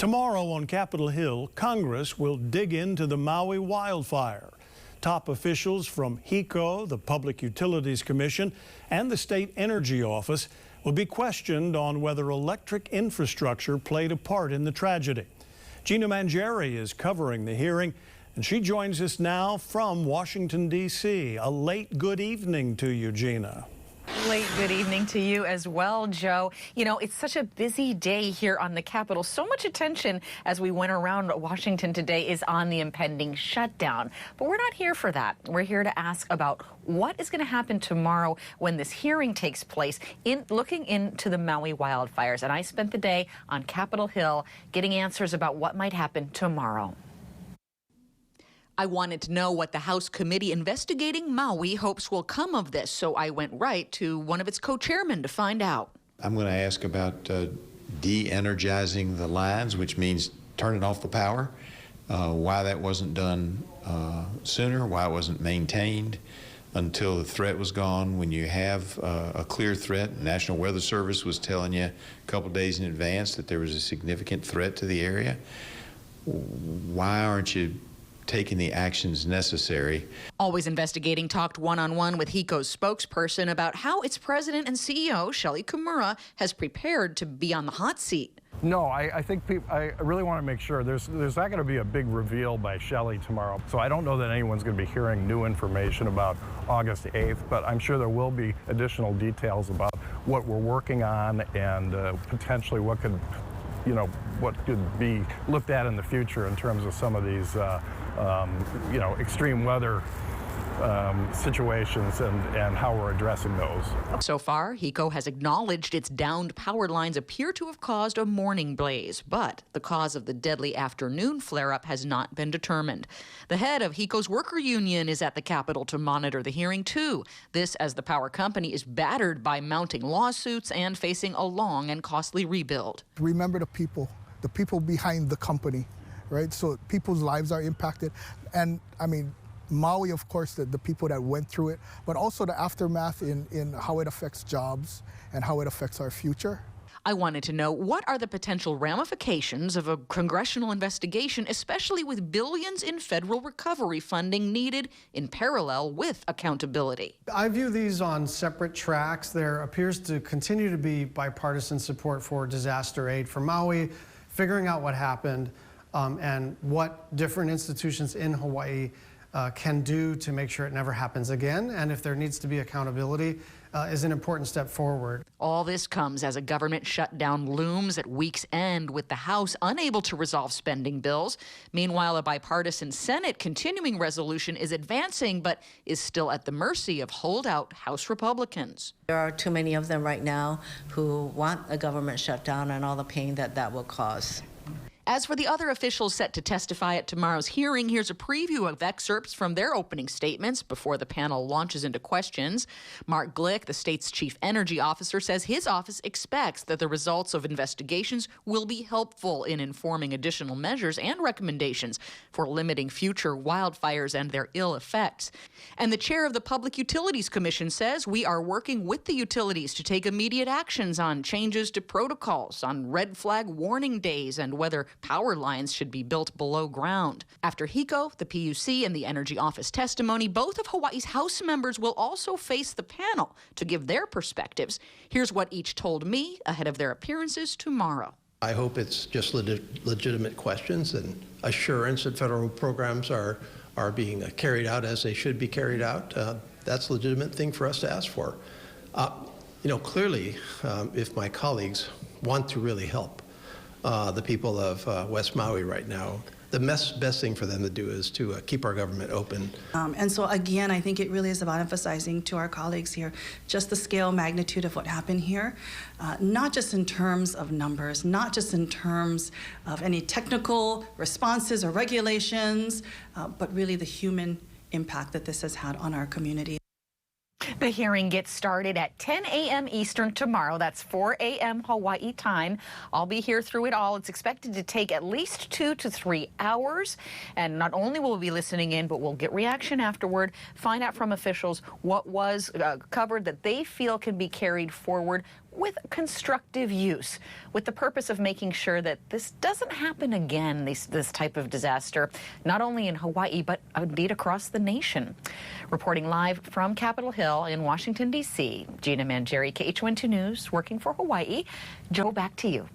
Tomorrow on Capitol Hill, Congress will dig into the Maui wildfire. Top officials from HECO, the Public Utilities Commission, and the State Energy Office will be questioned on whether electric infrastructure played a part in the tragedy. Gina Mangieri is covering the hearing, and she joins us now from Washington, D.C. A late good evening to you, Gina. Late good evening to you as well, Joe. You know, it's such a busy day here on the Capitol. So much attention as we went around Washington today is on the impending shutdown. But we're not here for that. We're here to ask about what is going to happen tomorrow when this hearing takes place, looking into the Maui wildfires. And I spent the day on Capitol Hill getting answers about what might happen tomorrow. I wanted to know what the House committee investigating Maui hopes will come of this, so I went right to one of its co-chairmen to find out. I'm going to ask about de-energizing the lines, which means turning off the power, why that wasn't done sooner, why it wasn't maintained until the threat was gone. When you have a clear threat, the National Weather Service was telling you a couple days in advance that there was a significant threat to the area. Why aren't you taking the actions necessary? Always Investigating talked one-on-one with HECO's spokesperson about how its president and CEO, Shelly Kimura, has prepared to be on the hot seat. No, I think I really want to make sure there's not going to be a big reveal by Shelly tomorrow. So I don't know that anyone's going to be hearing new information about August 8th, but I'm sure there will be additional details about what we're working on and potentially what could be looked at in the future in terms of some of these extreme weather situations and how we're addressing those. So far, HECO has acknowledged its downed power lines appear to have caused a morning blaze, but the cause of the deadly afternoon flare-up has not been determined. The head of HECO's worker union is at the Capitol to monitor the hearing, too. This as the power company is battered by mounting lawsuits and facing a long and costly rebuild. Remember the people behind the company, right? So people's lives are impacted. And I mean, Maui, of course, the people that went through it, but also the aftermath in how it affects jobs and how it affects our future. I wanted to know, what are the potential ramifications of a congressional investigation, especially with billions in federal recovery funding needed in parallel with accountability? I view these on separate tracks. There appears to continue to be bipartisan support for disaster aid for Maui, figuring out what happened, and what different institutions in Hawaii can do to make sure it never happens again. And if there needs to be accountability, is an important step forward. All this comes as a government shutdown looms at week's end, with the House unable to resolve spending bills. Meanwhile, a bipartisan Senate continuing resolution is advancing, but is still at the mercy of holdout House Republicans. There are too many of them right now who want a government shutdown and all the pain that will cause. As for the other officials set to testify at tomorrow's hearing, here's a preview of excerpts from their opening statements before the panel launches into questions. Mark Glick, the state's chief energy officer, says his office expects that the results of investigations will be helpful in informing additional measures and recommendations for limiting future wildfires and their ill effects. And the chair of the Public Utilities Commission says we are working with the utilities to take immediate actions on changes to protocols, on red flag warning days, and whether power lines should be built below ground. After HECO, the PUC, and the Energy Office testimony, both of Hawaii's House members will also face the panel to give their perspectives. Here's what each told me ahead of their appearances tomorrow. I hope it's just legitimate questions and assurance that federal programs are being carried out as they should be carried out. That's a legitimate thing for us to ask for. Clearly, if my colleagues want to really help the people of West Maui right now, the best thing for them to do is to keep our government open. And so again, I think it really is about emphasizing to our colleagues here just the scale, magnitude of what happened here, not just in terms of numbers, not just in terms of any technical responses or regulations, but really the human impact that this has had on our community. The hearing gets started at 10 a.m. Eastern tomorrow. That's 4 a.m. Hawaii time. I'll be here through it all. It's expected to take at least 2 to 3 hours. And not only will we be listening in, but we'll get reaction afterward, find out from officials what was covered that they feel can be carried forward, with constructive use, with the purpose of making sure that this doesn't happen again, this type of disaster, not only in Hawaii, but indeed across the nation. Reporting live from Capitol Hill in Washington, D.C., Gina Mangieri, KH12 News, working for Hawaii. Joe, back to you.